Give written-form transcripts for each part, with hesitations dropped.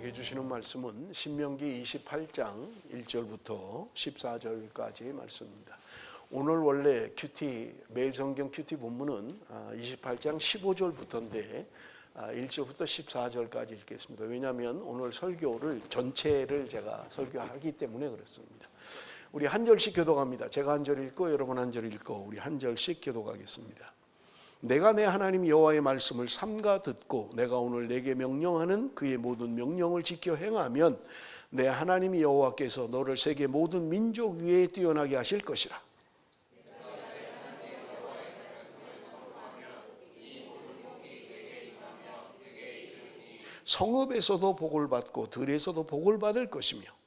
우리에게 주시는 말씀은 신명기 28장 1절부터 14절까지의 말씀입니다. 오늘 원래 매일 성경 큐티 본문은 28장 15절부터인데 1절부터 14절까지 읽겠습니다. 왜냐하면 오늘 설교를 전체를 제가 설교하기 때문에 그렇습니다. 우리 한 절씩 교독합니다. 제가 한 절 읽고 여러분 한 절 읽고 우리 한 절씩 교독하겠습니다. 내가 내 하나님 여호와의 말씀을 삼가 듣고 내가 오늘 내게 명령하는 그의 모든 명령을 지켜 행하면 내 하나님 여호와께서 너를 세계 모든 민족 위에 뛰어나게 하실 것이라. 성읍에서도 복을 받고 들에서도 복을 받을 것이며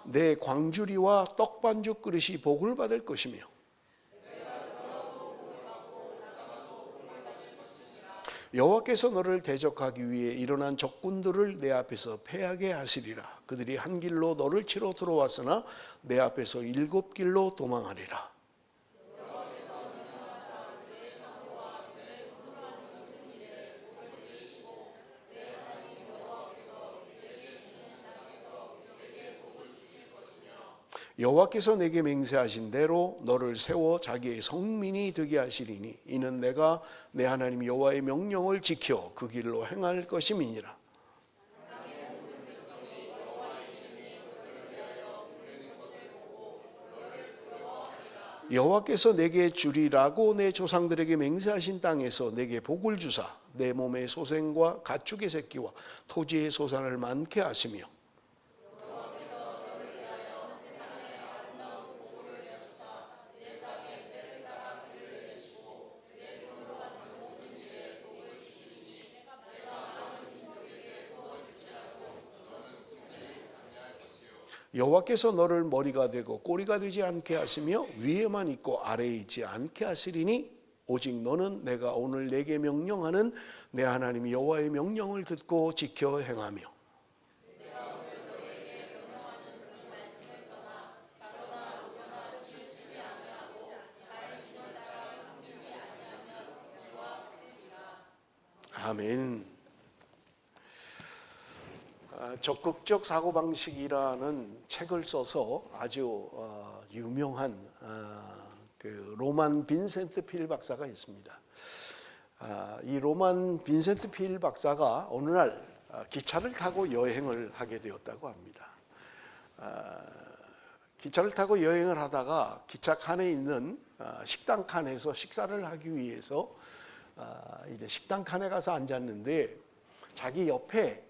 내 광주리와 떡반죽 그릇이 복을 받을 것이며 여호와께서 너를 대적하기 위해 일어난 적군들을 내 앞에서 패하게 하시리라. 그들이 한 길로 너를 치러 들어왔으나 내 앞에서 7길로 도망하리라. 여호와께서 내게 맹세하신 대로 너를 세워 자기의 성민이 되게 하시리니 이는 내가 내 하나님 여호와의 명령을 지켜 그 길로 행할 것임이니라. 여호와께서 내게 주리라고 내 조상들에게 맹세하신 땅에서 내게 복을 주사 내 몸의 소생과 가축의 새끼와 토지의 소산을 많게 하시며 여호와께서 너를 머리가 되고 꼬리가 되지 않게 하시며 위에만 있고 아래에 있지 않게 하시리니 오직 너는 내가 오늘 내게 명령하는 내 하나님 여호와의 명령을 듣고 지켜 행하며 아멘. 적극적 사고방식이라는 책을 써서 아주 유명한 그 로만 빈센트 필 박사가 있습니다. 이 로만 빈센트 필 박사가 어느 날 기차를 타고 여행을 하게 되었다고 합니다. 기차를 타고 여행을 하다가 기차 칸에 있는 식당 칸에서 식사를 하기 위해서 이제 식당 칸에 가서 앉았는데 자기 옆에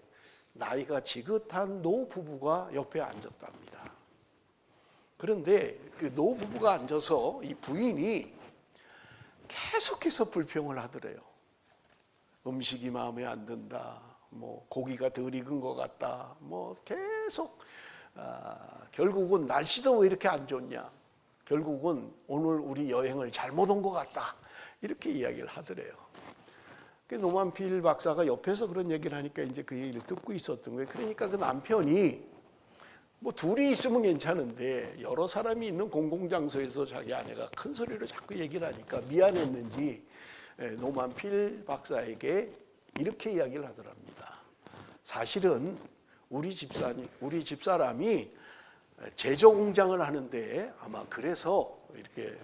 나이가 지긋한 노부부가 옆에 앉았답니다. 그런데 그 노부부가 앉아서 이 부인이 계속해서 불평을 하더래요. 음식이 마음에 안 든다. 뭐 고기가 덜 익은 것 같다. 뭐 계속 결국은 날씨도 왜 이렇게 안 좋냐. 결국은 오늘 우리 여행을 잘못 온 것 같다. 이렇게 이야기를 하더래요. 노만 필 박사가 옆에서 그런 얘기를 하니까 이제 그 얘기를 듣고 있었던 거예요. 그러니까 그 남편이 뭐 둘이 있으면 괜찮은데 여러 사람이 있는 공공장소에서 자기 아내가 큰 소리로 자꾸 얘기를 하니까 미안했는지 노만 필 박사에게 이렇게 이야기를 하더랍니다. 사실은 우리 집사람이 제조 공장을 하는데 아마 그래서 이렇게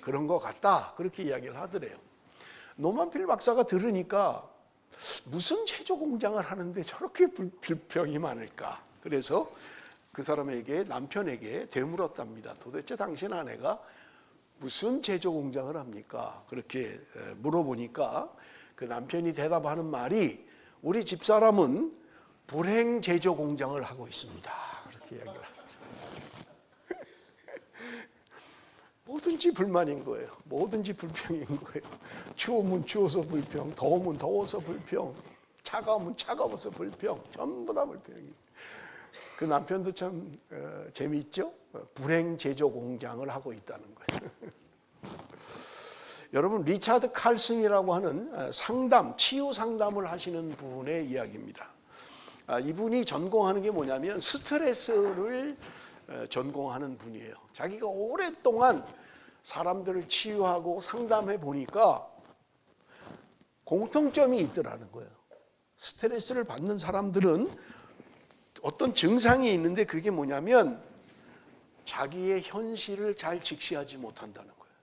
그런 것 같다. 그렇게 이야기를 하더래요. 노만 필 박사가 들으니까 무슨 제조 공장을 하는데 저렇게 불평이 많을까? 그래서 그 사람에게 남편에게 되물었답니다. 도대체 당신 아내가 무슨 제조 공장을 합니까? 그렇게 물어보니까 그 남편이 대답하는 말이 우리 집사람은 불행 제조 공장을 하고 있습니다. 그렇게 이야기를 합니다. 뭐든지 불만인 거예요. 뭐든지 불평인 거예요. 추우면 추워서 불평, 더우면 더워서 불평, 차가우면 차가워서 불평, 전부 다 불평이에요. 그 남편도 참 재미있죠? 불행 제조 공장을 하고 있다는 거예요. 여러분 리차드 칼슨이라고 하는 치유 상담을 하시는 분의 이야기입니다. 이분이 전공하는 게 뭐냐면 스트레스를 전공하는 분이에요. 자기가 오랫동안 사람들을 치유하고 상담해 보니까 공통점이 있더라는 거예요. 스트레스를 받는 사람들은 어떤 증상이 있는데 그게 뭐냐면 자기의 현실을 잘 직시하지 못한다는 거예요.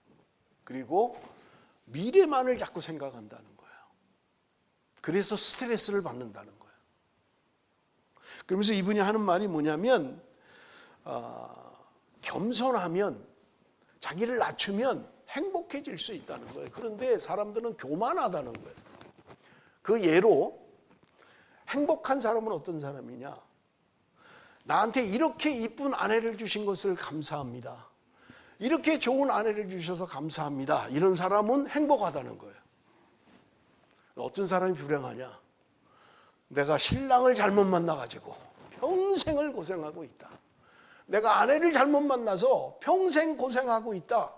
그리고 미래만을 자꾸 생각한다는 거예요. 그래서 스트레스를 받는다는 거예요. 그러면서 이분이 하는 말이 뭐냐면 겸손하면, 자기를 낮추면 행복해질 수 있다는 거예요. 그런데 사람들은 교만하다는 거예요. 그 예로 행복한 사람은 어떤 사람이냐? 나한테 이렇게 이쁜 아내를 주신 것을 감사합니다. 이렇게 좋은 아내를 주셔서 감사합니다. 이런 사람은 행복하다는 거예요. 어떤 사람이 불행하냐? 내가 신랑을 잘못 만나가지고 평생을 고생하고 있다. 내가 아내를 잘못 만나서 평생 고생하고 있다.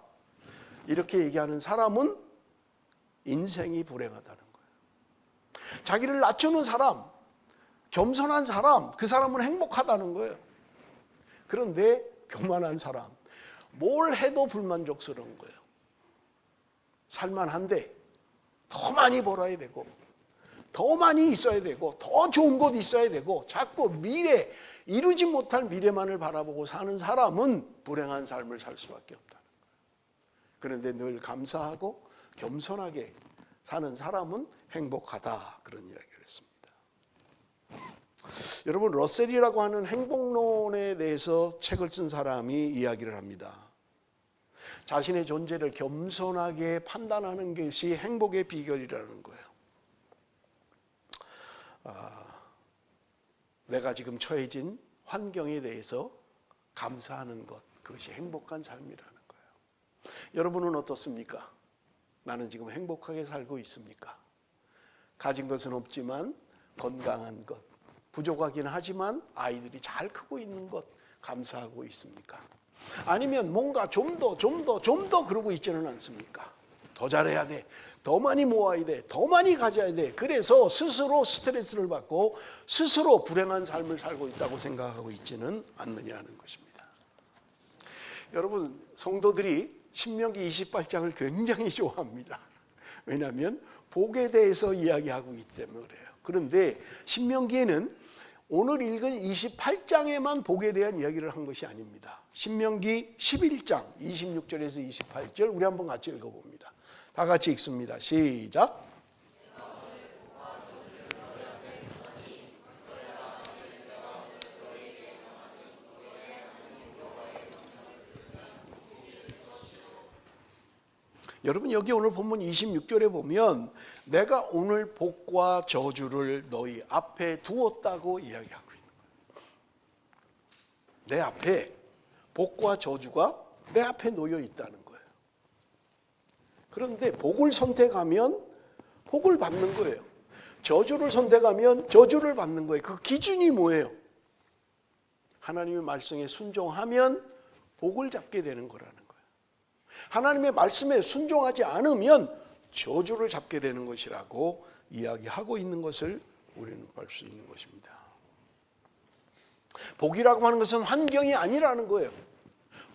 이렇게 얘기하는 사람은 인생이 불행하다는 거예요. 자기를 낮추는 사람, 겸손한 사람, 그 사람은 행복하다는 거예요. 그런데 교만한 사람, 뭘 해도 불만족스러운 거예요. 살만한데 더 많이 벌어야 되고, 더 많이 있어야 되고, 더 좋은 곳 있어야 되고, 자꾸 미래, 이루지 못할 미래만을 바라보고 사는 사람은 불행한 삶을 살 수밖에 없다는 거예요. 그런데 늘 감사하고 겸손하게 사는 사람은 행복하다, 그런 이야기를 했습니다. 여러분, 러셀이라고 하는 행복론에 대해서 책을 쓴 사람이 이야기를 합니다. 자신의 존재를 겸손하게 판단하는 것이 행복의 비결이라는 거예요. 내가 지금 처해진 환경에 대해서 감사하는 것, 그것이 행복한 삶이라는 거예요. 여러분은 어떻습니까? 나는 지금 행복하게 살고 있습니까? 가진 것은 없지만 건강한 것, 부족하긴 하지만 아이들이 잘 크고 있는 것 감사하고 있습니까? 아니면 뭔가 좀 더 그러고 있지는 않습니까? 더 잘해야 돼, 더 많이 모아야 돼, 더 많이 가져야 돼. 그래서 스스로 스트레스를 받고 스스로 불행한 삶을 살고 있다고 생각하고 있지는 않느냐는 것입니다. 여러분, 성도들이 신명기 28장을 굉장히 좋아합니다. 왜냐하면 복에 대해서 이야기하고 있기 때문에 그래요. 그런데 신명기에는 오늘 읽은 28장에만 복에 대한 이야기를 한 것이 아닙니다. 신명기 11장 26절에서 28절 우리 한번 같이 읽어봅니다. 다 같이 읽습니다. 시작. 여러분, 여기 오늘 본문 26절에 보면 내가 오늘 복과 저주를 너희 앞에 두었다고 이야기하고 있는 거예요. 내 앞에 복과 저주가 내 앞에 놓여 있다는 거예요. 그런데 복을 선택하면 복을 받는 거예요. 저주를 선택하면 저주를 받는 거예요. 그 기준이 뭐예요? 하나님의 말씀에 순종하면 복을 잡게 되는 거라는 거예요. 하나님의 말씀에 순종하지 않으면 저주를 잡게 되는 것이라고 이야기하고 있는 것을 우리는 볼 수 있는 것입니다. 복이라고 하는 것은 환경이 아니라는 거예요.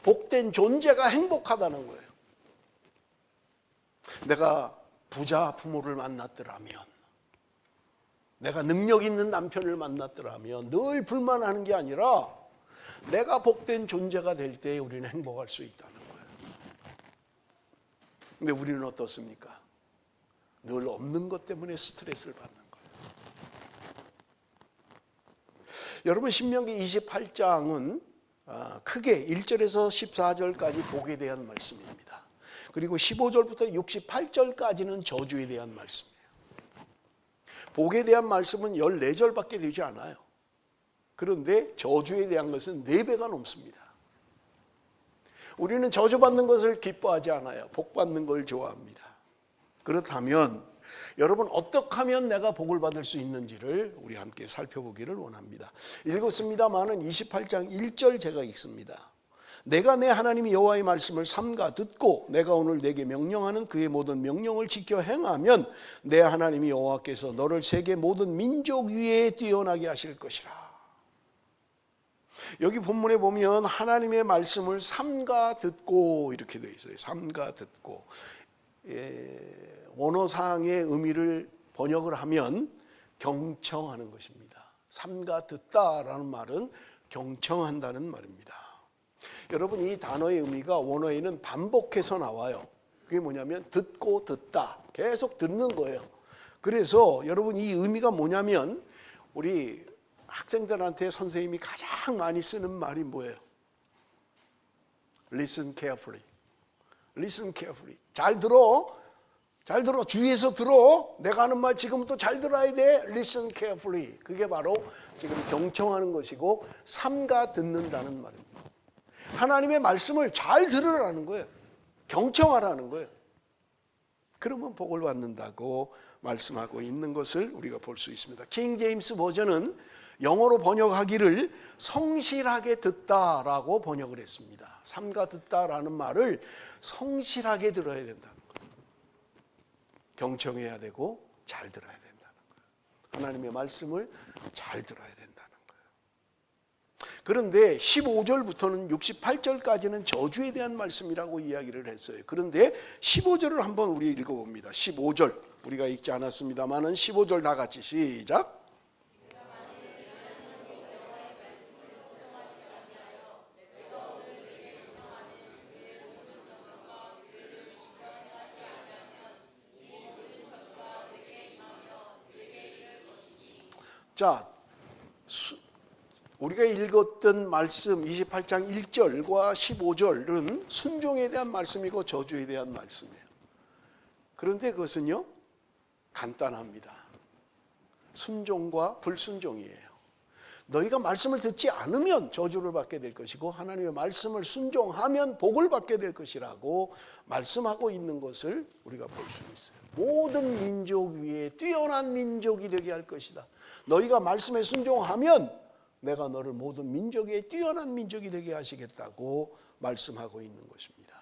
복된 존재가 행복하다는 거예요. 내가 부자 부모를 만났더라면, 내가 능력 있는 남편을 만났더라면 늘 불만하는 게 아니라 내가 복된 존재가 될 때 우리는 행복할 수 있다는 거예요. 근데 우리는 어떻습니까? 늘 없는 것 때문에 스트레스를 받는 거예요. 여러분, 신명기 28장은 크게 1절에서 14절까지 복에 대한 말씀입니다. 그리고 15절부터 68절까지는 저주에 대한 말씀이에요. 복에 대한 말씀은 14절밖에 되지 않아요. 그런데 저주에 대한 것은 4배가 넘습니다. 우리는 저주받는 것을 기뻐하지 않아요. 복받는 걸 좋아합니다. 그렇다면 여러분, 어떻게 하면 내가 복을 받을 수 있는지를 우리 함께 살펴보기를 원합니다. 읽었습니다마는 28장 1절 제가 읽습니다. 내가 내 하나님 여호와의 말씀을 삼가 듣고 내가 오늘 내게 명령하는 그의 모든 명령을 지켜 행하면 내 하나님 여호와께서 너를 세계 모든 민족 위에 뛰어나게 하실 것이라. 여기 본문에 보면 하나님의 말씀을 삼가 듣고 이렇게 되어 있어요. 삼가 듣고. 원어상의 의미를 번역을 하면 경청하는 것입니다. 삼가 듣다라는 말은 경청한다는 말입니다. 여러분, 이 단어의 의미가 원어에는 반복해서 나와요. 그게 뭐냐면 듣고 듣다, 계속 듣는 거예요. 그래서 여러분, 이 의미가 뭐냐면 우리 학생들한테 선생님이 가장 많이 쓰는 말이 뭐예요? Listen carefully. Listen carefully. 잘 들어. 잘 들어. 주위에서 들어. 내가 하는 말 지금부터 잘 들어야 돼. Listen carefully. 그게 바로 지금 경청하는 것이고 삼가 듣는다는 말입니다. 하나님의 말씀을 잘 들으라는 거예요. 경청하라는 거예요. 그러면 복을 받는다고 말씀하고 있는 것을 우리가 볼 수 있습니다. 킹 제임스 버전은 영어로 번역하기를 성실하게 듣다라고 번역을 했습니다. 삼가 듣다라는 말을 성실하게 들어야 된다는 거예요. 경청해야 되고 잘 들어야 된다는 거예요. 하나님의 말씀을 잘 들어야 된다는 거예요. 그런데 15절부터는 68절까지는 저주에 대한 말씀이라고 이야기를 했어요. 그런데 15절을 한번 우리 읽어봅니다. 15절 우리가 읽지 않았습니다만은 15절 다 같이 시작. 자, 우리가 읽었던 말씀 28장 1절과 15절은 순종에 대한 말씀이고 저주에 대한 말씀이에요. 그런데 그것은요, 간단합니다. 순종과 불순종이에요. 너희가 말씀을 듣지 않으면 저주를 받게 될 것이고 하나님의 말씀을 순종하면 복을 받게 될 것이라고 말씀하고 있는 것을 우리가 볼 수 있어요. 모든 민족 위에 뛰어난 민족이 되게 할 것이다. 너희가 말씀에 순종하면 내가 너를 모든 민족 위에 뛰어난 민족이 되게 하시겠다고 말씀하고 있는 것입니다.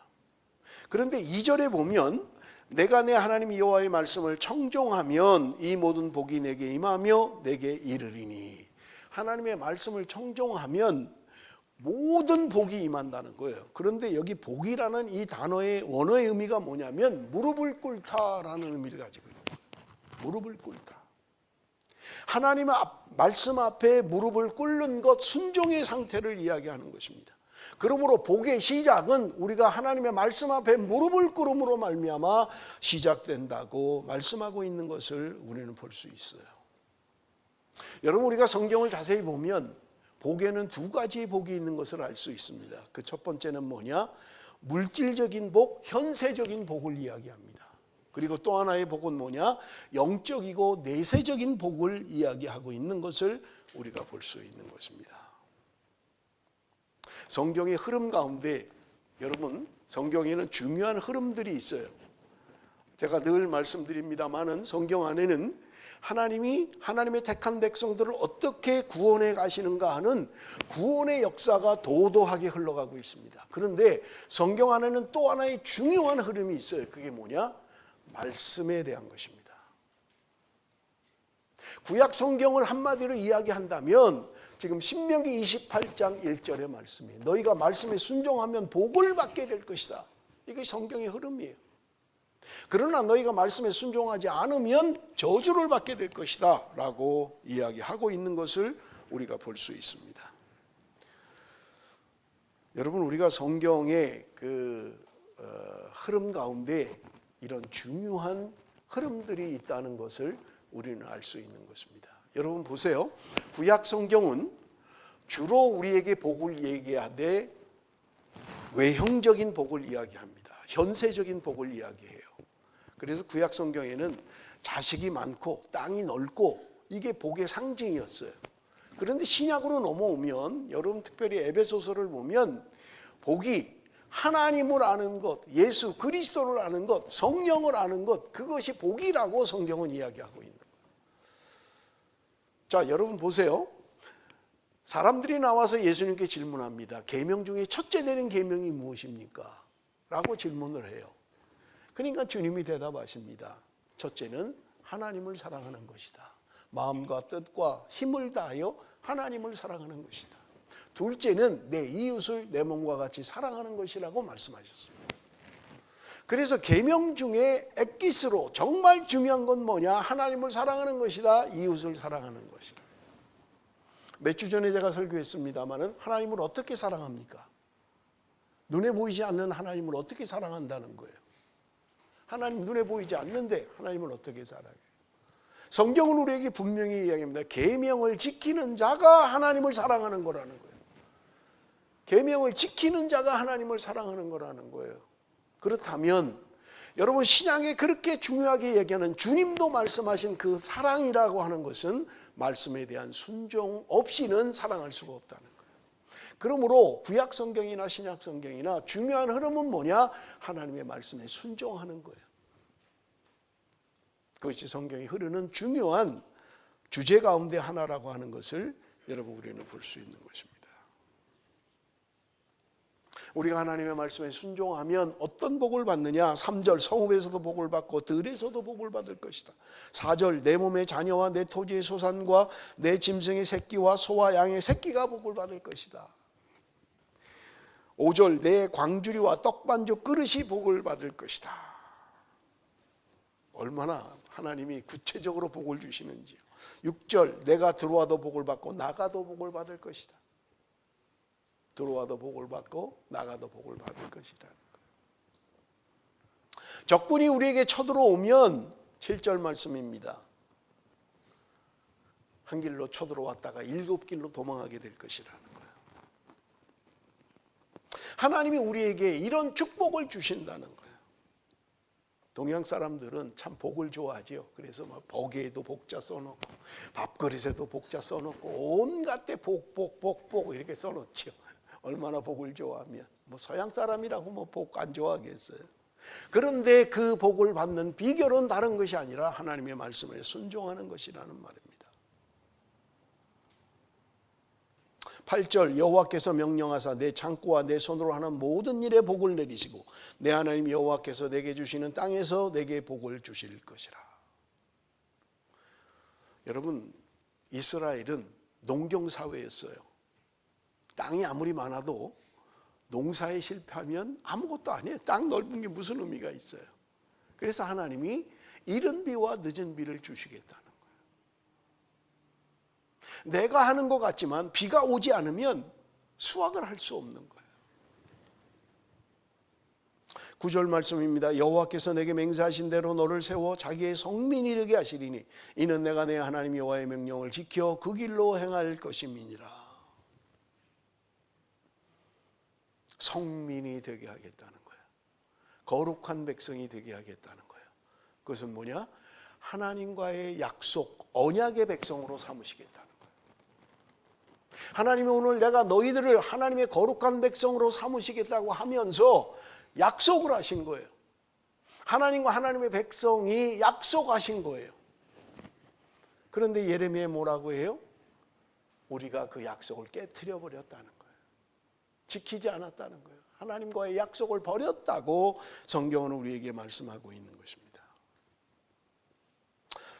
그런데 2절에 보면 내가 내 하나님 여호와의 말씀을 청종하면 이 모든 복이 내게 임하며 내게 이르리니. 하나님의 말씀을 청종하면 모든 복이 임한다는 거예요. 그런데 여기 복이라는 이 단어의 원어의 의미가 뭐냐면 무릎을 꿇다라는 의미를 가지고 있는 거예요. 무릎을 꿇다. 하나님의 말씀 앞에 무릎을 꿇는 것, 순종의 상태를 이야기하는 것입니다. 그러므로 복의 시작은 우리가 하나님의 말씀 앞에 무릎을 꿇음으로 말미암아 시작된다고 말씀하고 있는 것을 우리는 볼 수 있어요. 여러분, 우리가 성경을 자세히 보면 복에는 두 가지의 복이 있는 것을 알 수 있습니다. 그 첫 번째는 뭐냐? 물질적인 복, 현세적인 복을 이야기합니다. 그리고 또 하나의 복은 뭐냐? 영적이고 내세적인 복을 이야기하고 있는 것을 우리가 볼 수 있는 것입니다. 성경의 흐름 가운데 여러분, 성경에는 중요한 흐름들이 있어요. 제가 늘 말씀드립니다마는 성경 안에는 하나님이 하나님의 택한 백성들을 어떻게 구원해 가시는가 하는 구원의 역사가 도도하게 흘러가고 있습니다. 그런데 성경 안에는 또 하나의 중요한 흐름이 있어요. 그게 뭐냐? 말씀에 대한 것입니다. 구약 성경을 한마디로 이야기한다면 지금 신명기 28장 1절의 말씀이에요. 너희가 말씀에 순종하면 복을 받게 될 것이다. 이게 성경의 흐름이에요. 그러나 너희가 말씀에 순종하지 않으면 저주를 받게 될 것이다 라고 이야기하고 있는 것을 우리가 볼 수 있습니다. 여러분, 우리가 성경의 흐름 가운데 이런 중요한 흐름들이 있다는 것을 우리는 알 수 있는 것입니다. 여러분 보세요. 구약 성경은 주로 우리에게 복을 얘기하되 외형적인 복을 이야기합니다. 현세적인 복을 이야기해요. 그래서 구약 성경에는 자식이 많고 땅이 넓고 이게 복의 상징이었어요. 그런데 신약으로 넘어오면 여러분 특별히 에베소서를 보면 복이 하나님을 아는 것, 예수 그리스도를 아는 것, 성령을 아는 것, 그것이 복이라고 성경은 이야기하고 있는 거예요. 자, 여러분 보세요. 사람들이 나와서 예수님께 질문합니다. 계명 중에 첫째 되는 계명이 무엇입니까? 라고 질문을 해요. 그러니까 주님이 대답하십니다. 첫째는 하나님을 사랑하는 것이다. 마음과 뜻과 힘을 다하여 하나님을 사랑하는 것이다. 둘째는 내 이웃을 내 몸과 같이 사랑하는 것이라고 말씀하셨습니다. 그래서 계명 중에 엑기스로 정말 중요한 건 뭐냐? 하나님을 사랑하는 것이다, 이웃을 사랑하는 것이다. 몇 주 전에 제가 설교했습니다마는 하나님을 어떻게 사랑합니까? 눈에 보이지 않는 하나님을 어떻게 사랑한다는 거예요. 하나님 눈에 보이지 않는데 하나님을 어떻게 사랑해요? 성경은 우리에게 분명히 이야기합니다. 계명을 지키는 자가 하나님을 사랑하는 거라는 거예요. 계명을 지키는 자가 하나님을 사랑하는 거라는 거예요. 그렇다면 여러분, 신약에 그렇게 중요하게 얘기하는 주님도 말씀하신 그 사랑이라고 하는 것은 말씀에 대한 순종 없이는 사랑할 수가 없다는 거예요. 그러므로 구약 성경이나 신약 성경이나 중요한 흐름은 뭐냐? 하나님의 말씀에 순종하는 거예요. 그것이 성경이 흐르는 중요한 주제 가운데 하나라고 하는 것을 여러분, 우리는 볼 수 있는 것입니다. 우리가 하나님의 말씀에 순종하면 어떤 복을 받느냐? 3절 성읍에서도 복을 받고 들에서도 복을 받을 것이다. 4절 내 몸의 자녀와 내 토지의 소산과 내 짐승의 새끼와 소와 양의 새끼가 복을 받을 것이다. 5절 내 광주리와 떡반죽 그릇이 복을 받을 것이다. 얼마나 하나님이 구체적으로 복을 주시는지요. 6절 내가 들어와도 복을 받고 나가도 복을 받을 것이다. 들어와도 복을 받고 나가도 복을 받을 것이라는 거예요. 적군이 우리에게 쳐들어오면 7절 말씀입니다. 한 길로 쳐들어왔다가 7길로 도망하게 될 것이라는 거예요. 하나님이 우리에게 이런 축복을 주신다는 거예요. 동양 사람들은 참 복을 좋아하죠. 그래서 막 벽에도 복자 써놓고 밥그릇에도 복자 써놓고 온갖 데 복 이렇게 써놓죠. 얼마나 복을 좋아하면. 서양 사람이라고 복 안 좋아하겠어요. 그런데 그 복을 받는 비결은 다른 것이 아니라 하나님의 말씀에 순종하는 것이라는 말입니다. 8절 여호와께서 명령하사 내 창고와 내 손으로 하는 모든 일에 복을 내리시고 내 하나님 여호와께서 내게 주시는 땅에서 내게 복을 주실 것이라. 여러분, 이스라엘은 농경사회였어요. 땅이 아무리 많아도 농사에 실패하면 아무것도 아니에요. 땅 넓은 게 무슨 의미가 있어요. 그래서 하나님이 이른 비와 늦은 비를 주시겠다는 거예요. 내가 하는 것 같지만 비가 오지 않으면 수확을 할 수 없는 거예요. 9절 말씀입니다. 여호와께서 내게 맹세하신 대로 너를 세워 자기의 성민이 되게 하시리니 이는 내가 내 하나님 여호와의 명령을 지켜 그 길로 행할 것임이니라. 성민이 되게 하겠다는 거예요. 거룩한 백성이 되게 하겠다는 거예요. 그것은 뭐냐? 하나님과의 약속, 언약의 백성으로 삼으시겠다는 거예요. 하나님이 오늘 내가 너희들을 하나님의 거룩한 백성으로 삼으시겠다고 하면서 약속을 하신 거예요. 하나님과 하나님의 백성이 약속하신 거예요. 그런데 예레미야 뭐라고 해요? 우리가 그 약속을 깨트려 버렸다는 거예요. 지키지 않았다는 거예요. 하나님과의 약속을 버렸다고 성경은 우리에게 말씀하고 있는 것입니다.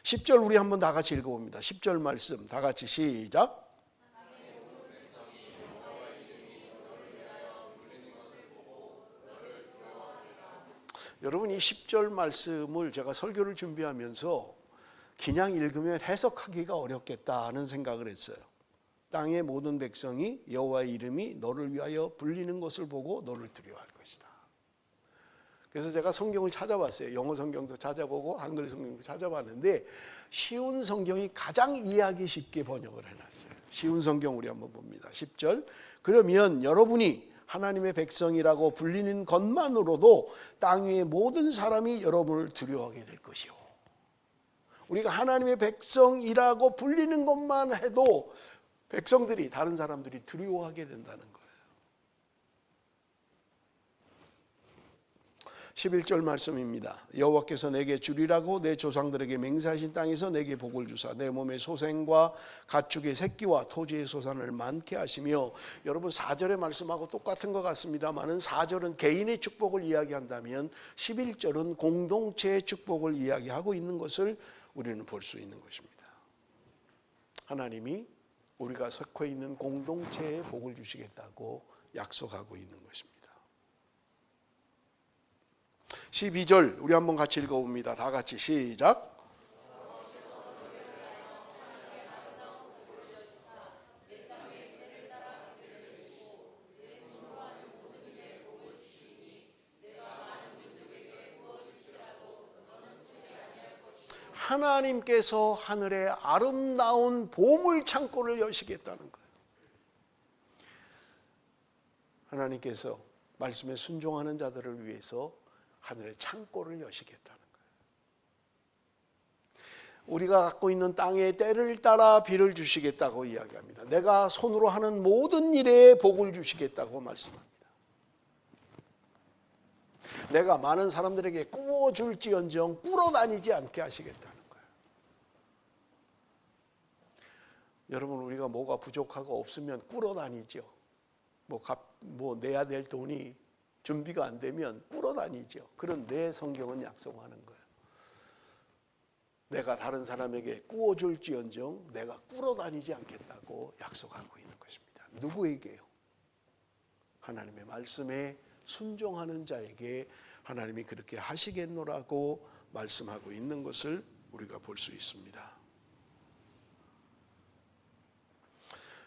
10절 우리 한번 다 같이 읽어봅니다. 10절 말씀 다 같이 시작. 여러분, 이 10절 말씀을 제가 설교를 준비하면서 그냥 읽으면 해석하기가 어렵겠다 하는 생각을 했어요. 땅의 모든 백성이 여호와의 이름이 너를 위하여 불리는 것을 보고 너를 두려워할 것이다. 그래서 제가 성경을 찾아봤어요. 영어 성경도 찾아보고 한글 성경도 찾아봤는데 쉬운 성경이 가장 이해하기 쉽게 번역을 해놨어요. 쉬운 성경 우리 한번 봅니다. 10절 그러면 여러분이 하나님의 백성이라고 불리는 것만으로도 땅 위의 모든 사람이 여러분을 두려워하게 될 것이요. 우리가 하나님의 백성이라고 불리는 것만 해도 백성들이, 다른 사람들이 두려워하게 된다는 거예요. 11절 말씀입니다. 여호와께서 내게 주리라고 내 조상들에게 맹세하신 땅에서 내게 복을 주사 내 몸의 소생과 가축의 새끼와 토지의 소산을 많게 하시며, 여러분 4절의 말씀하고 똑같은 것 같습니다만은 4절은 개인의 축복을 이야기한다면 11절은 공동체의 축복을 이야기하고 있는 것을 우리는 볼 수 있는 것입니다. 하나님이 우리가 속해 있는 공동체에 복을 주시겠다고 약속하고 있는 것입니다. 12절 우리 한번 같이 읽어봅니다. 다 같이 시작. 하나님께서 하늘에 아름다운 보물 창고를 여시겠다는 거예요. 하나님께서 말씀에 순종하는 자들을 위해서 하늘의 창고를 여시겠다는 거예요. 우리가 갖고 있는 땅의 때를 따라 비를 주시겠다고 이야기합니다. 내가 손으로 하는 모든 일에 복을 주시겠다고 말씀합니다. 내가 많은 사람들에게 꾸어줄지언정 꿇어다니지 않게 하시겠다는 거예요. 여러분, 우리가 뭐가 부족하고 없으면 꿇어다니죠. 뭐 내야 될 돈이 준비가 안 되면 꿇어다니죠. 그런데 성경은 약속하는 거예요. 내가 다른 사람에게 꾸어줄지언정 내가 꿇어다니지 않겠다고 약속하고 있는 것입니다. 누구에게요? 하나님의 말씀에 순종하는 자에게 하나님이 그렇게 하시겠노라고 말씀하고 있는 것을 우리가 볼 수 있습니다.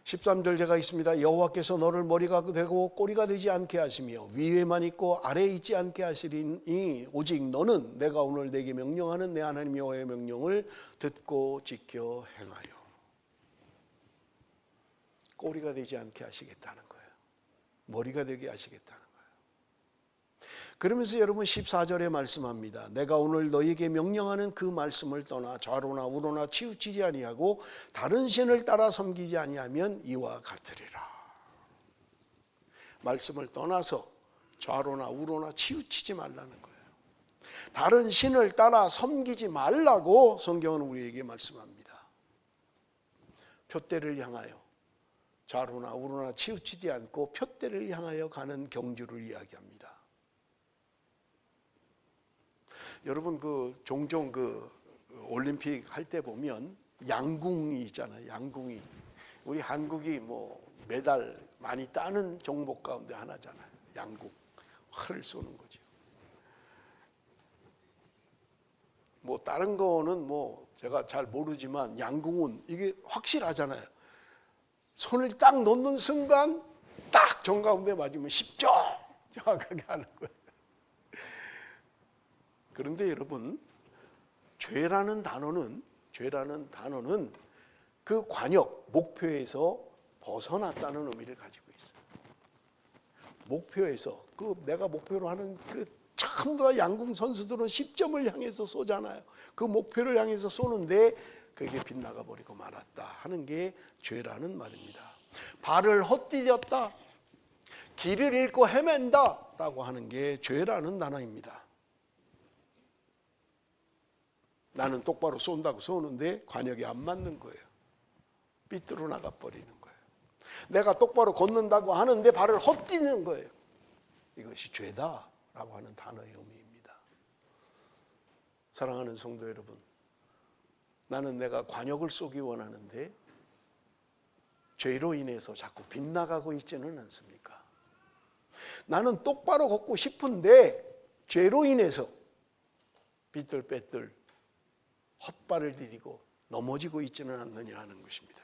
13절 제가 있습니다. 여호와께서 너를 머리가 되고 꼬리가 되지 않게 하시며 위에만 있고 아래에 있지 않게 하시리니 오직 너는 내가 오늘 내게 명령하는 내 하나님 여호와의 명령을 듣고 지켜 행하여. 꼬리가 되지 않게 하시겠다는 거예요. 머리가 되게 하시겠다는 거예요. 그러면서 여러분 14절에 말씀합니다. 내가 오늘 너희에게 명령하는 그 말씀을 떠나 좌로나 우로나 치우치지 아니하고 다른 신을 따라 섬기지 아니하면 이와 같으리라. 말씀을 떠나서 좌로나 우로나 치우치지 말라는 거예요. 다른 신을 따라 섬기지 말라고 성경은 우리에게 말씀합니다. 푯대를 향하여 좌로나 우로나 치우치지 않고 푯대를 향하여 가는 경주를 이야기합니다. 여러분 종종 올림픽 할 때 보면 양궁이 있잖아요. 양궁이 우리 한국이 메달 많이 따는 종목 가운데 하나잖아요. 양궁 활을 쏘는 거죠. 다른 거는 제가 잘 모르지만 양궁은 이게 확실하잖아요. 손을 딱 놓는 순간 딱 정가운데 맞으면 10점 정확하게 하는 거예요. 그런데 여러분, 죄라는 단어는 그 관역, 목표에서 벗어났다는 의미를 가지고 있어요. 목표에서 내가 목표로 하는 전부 다 양궁 선수들은 10점을 향해서 쏘잖아요. 그 목표를 향해서 쏘는데 그게 빗나가 버리고 말았다 하는 게 죄라는 말입니다. 발을 헛디뎠다, 길을 잃고 헤맨다 라고 하는 게 죄라는 단어입니다. 나는 똑바로 쏜다고 쏘는데 관역이 안 맞는 거예요. 삐뚤어 나가 버리는 거예요. 내가 똑바로 걷는다고 하는데 발을 헛디디는 거예요. 이것이 죄다라고 하는 단어의 의미입니다. 사랑하는 성도 여러분, 나는 내가 관역을 쏘기 원하는데 죄로 인해서 자꾸 빗나가고 있지는 않습니까? 나는 똑바로 걷고 싶은데 죄로 인해서 삐뚤빼뚤 헛발을 디디고 넘어지고 있지는 않느냐 하는 것입니다.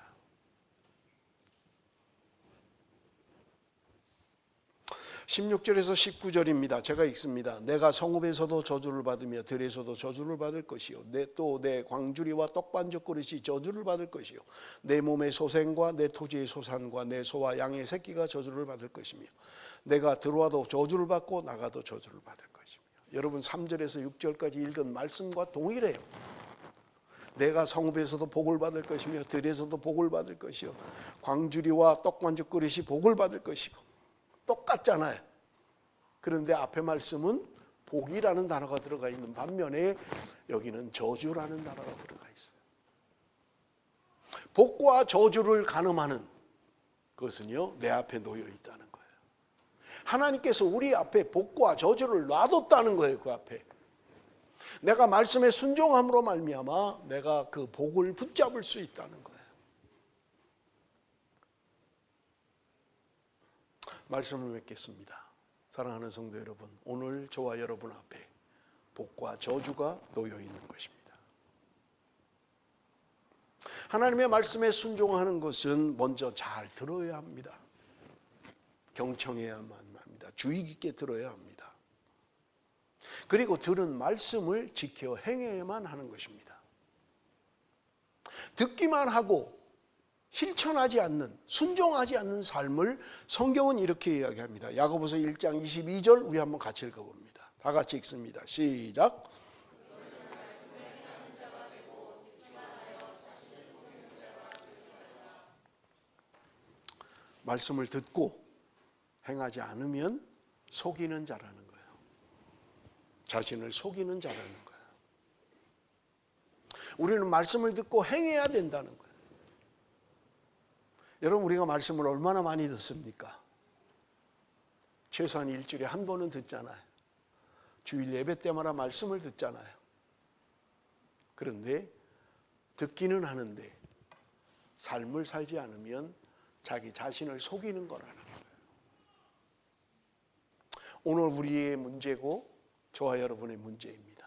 16절에서 19절입니다. 제가 읽습니다. 내가 성읍에서도 저주를 받으며 들에서도 저주를 받을 것이요 또 내 광주리와 떡반죽 그릇이 저주를 받을 것이요 내 몸의 소생과 내 토지의 소산과 내 소와 양의 새끼가 저주를 받을 것이며 내가 들어와도 저주를 받고 나가도 저주를 받을 것이며. 여러분 3절에서 6절까지 읽은 말씀과 동일해요. 내가 성읍에서도 복을 받을 것이며 들에서도 복을 받을 것이요 광주리와 떡반죽 그릇이 복을 받을 것이고. 똑같잖아요. 그런데 앞에 말씀은 복이라는 단어가 들어가 있는 반면에 여기는 저주라는 단어가 들어가 있어요. 복과 저주를 가늠하는 그것은요 내 앞에 놓여 있다는 거예요. 하나님께서 우리 앞에 복과 저주를 놔뒀다는 거예요. 그 앞에 내가 말씀에 순종함으로 말미암아 내가 그 복을 붙잡을 수 있다는 거예요. 말씀을 맺겠습니다. 사랑하는 성도 여러분, 오늘 저와 여러분 앞에 복과 저주가 놓여 있는 것입니다. 하나님의 말씀에 순종하는 것은 먼저 잘 들어야 합니다. 경청해야만 합니다. 주의 깊게 들어야 합니다. 그리고 들은 말씀을 지켜 행해야만 하는 것입니다. 듣기만 하고 실천하지 않는, 순종하지 않는 삶을 성경은 이렇게 이야기합니다. 야고보서 1장 22절 우리 한번 같이 읽어봅니다. 다 같이 읽습니다. 시작. 말씀을 듣고 행하지 않으면 속이는 자라는 거예요. 자신을 속이는 자라는 거예요. 우리는 말씀을 듣고 행해야 된다는 거예요. 여러분, 우리가 말씀을 얼마나 많이 듣습니까? 최소한 일주일에 한 번은 듣잖아요. 주일 예배 때마다 말씀을 듣잖아요. 그런데 듣기는 하는데 삶을 살지 않으면 자기 자신을 속이는 거라는 거예요. 오늘 우리의 문제고 저와 여러분의 문제입니다.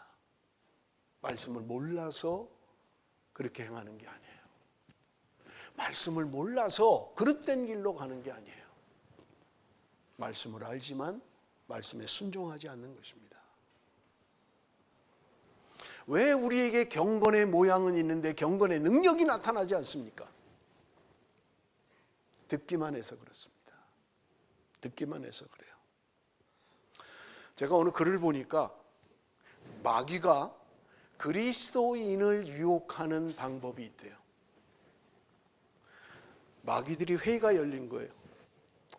말씀을 몰라서 그렇게 행하는 게 아니에요. 말씀을 몰라서 그릇된 길로 가는 게 아니에요. 말씀을 알지만 말씀에 순종하지 않는 것입니다. 왜 우리에게 경건의 모양은 있는데 경건의 능력이 나타나지 않습니까? 듣기만 해서 그렇습니다. 듣기만 해서 그래요. 제가 오늘 글을 보니까 마귀가 그리스도인을 유혹하는 방법이 있대요. 마귀들이 회의가 열린 거예요.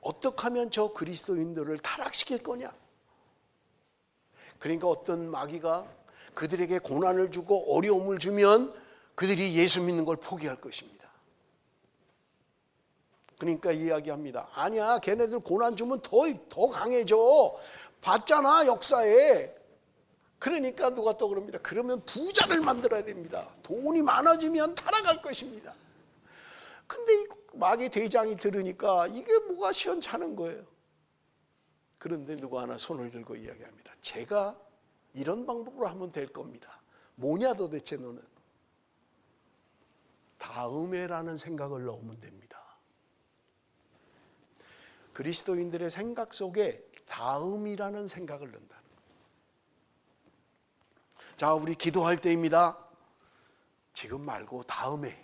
어떻게 하면 저 그리스도인들을 타락시킬 거냐? 그러니까 어떤 마귀가 그들에게 고난을 주고 어려움을 주면 그들이 예수 믿는 걸 포기할 것입니다. 그러니까 이야기합니다. 아니야, 걔네들 고난 주면 더 강해져. 봤잖아, 역사에. 그러니까 누가 또 그럽니다. 그러면 부자를 만들어야 됩니다. 돈이 많아지면 타락할 것입니다. 근데 이 마귀 대장이 들으니까 이게 뭐가 시원찮은 거예요. 그런데 누구 하나 손을 들고 이야기합니다. 제가 이런 방법으로 하면 될 겁니다. 뭐냐 도대체 너는? 다음에라는 생각을 넣으면 됩니다. 그리스도인들의 생각 속에 다음이라는 생각을 넣는다는 거예요. 자, 우리 기도할 때입니다. 지금 말고 다음에.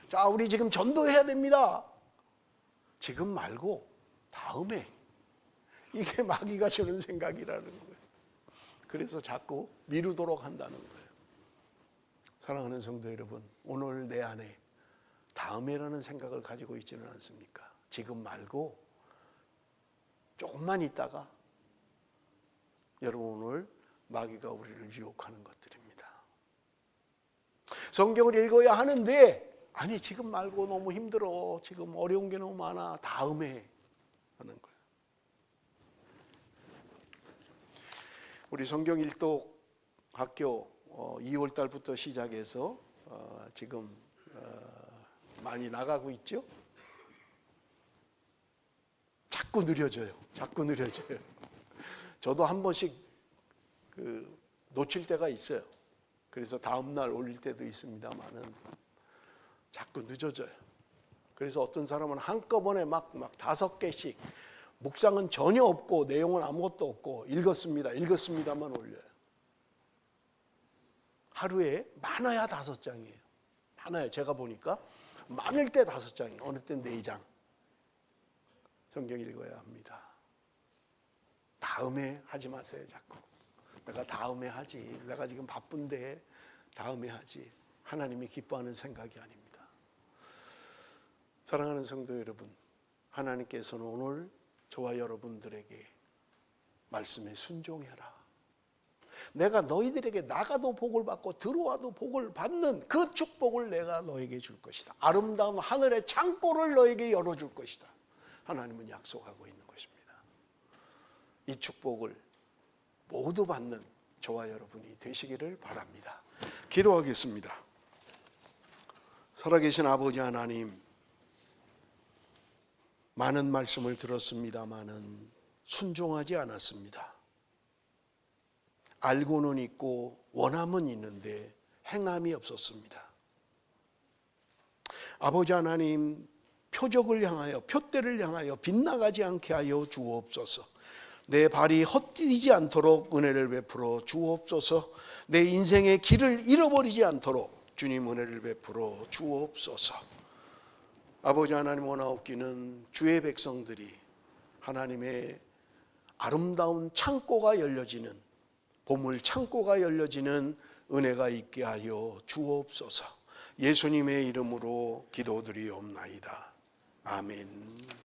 자, 우리 지금 전도해야 됩니다. 지금 말고 다음에. 이게 마귀가 주는 생각이라는 거예요. 그래서 자꾸 미루도록 한다는 거예요. 사랑하는 성도 여러분, 오늘 내 안에 다음에라는 생각을 가지고 있지는 않습니까? 지금 말고 조금만 있다가. 여러분, 오늘 마귀가 우리를 유혹하는 것들입니다. 성경을 읽어야 하는데 아니 지금 말고 너무 힘들어. 지금 어려운 게 너무 많아. 다음에 하는 거예요. 우리 성경 일독 학교 2월 달부터 시작해서 지금 많이 나가고 있죠. 자꾸 느려져요. 자꾸 느려져요. 저도 한 번씩 놓칠 때가 있어요. 그래서 다음 날 올릴 때도 있습니다만은 자꾸 늦어져요. 그래서 어떤 사람은 한꺼번에 막 5개씩 묵상은 전혀 없고 내용은 아무것도 없고 읽었습니다만 올려요. 하루에 많아야 5장이에요. 많아요. 제가 보니까 많을 때 5장이에요. 어느 때 4장. 성경 읽어야 합니다. 다음에 하지 마세요. 자꾸. 내가 다음에 하지. 내가 지금 바쁜데 다음에 하지. 하나님이 기뻐하는 생각이 아닙니다. 사랑하는 성도 여러분, 하나님께서는 오늘 저와 여러분들에게 말씀에 순종해라. 내가 너희들에게 나가도 복을 받고 들어와도 복을 받는 그 축복을 내가 너에게 줄 것이다. 아름다운 하늘의 창고를 너에게 열어줄 것이다. 하나님은 약속하고 있는 것입니다. 이 축복을 모두 받는 저와 여러분이 되시기를 바랍니다. 기도하겠습니다. 살아계신 아버지 하나님, 많은 말씀을 들었습니다마는 순종하지 않았습니다. 알고는 있고 원함은 있는데 행함이 없었습니다. 아버지 하나님, 표적을 향하여, 표대를 향하여 빗나가지 않게 하여 주옵소서. 내 발이 헛디디지 않도록 은혜를 베풀어 주옵소서. 내 인생의 길을 잃어버리지 않도록 주님 은혜를 베풀어 주옵소서. 아버지 하나님, 원하옵기는 주의 백성들이 하나님의 아름다운 창고가 열려지는, 보물 창고가 열려지는 은혜가 있게 하여 주옵소서. 예수님의 이름으로 기도드리옵나이다. 아멘.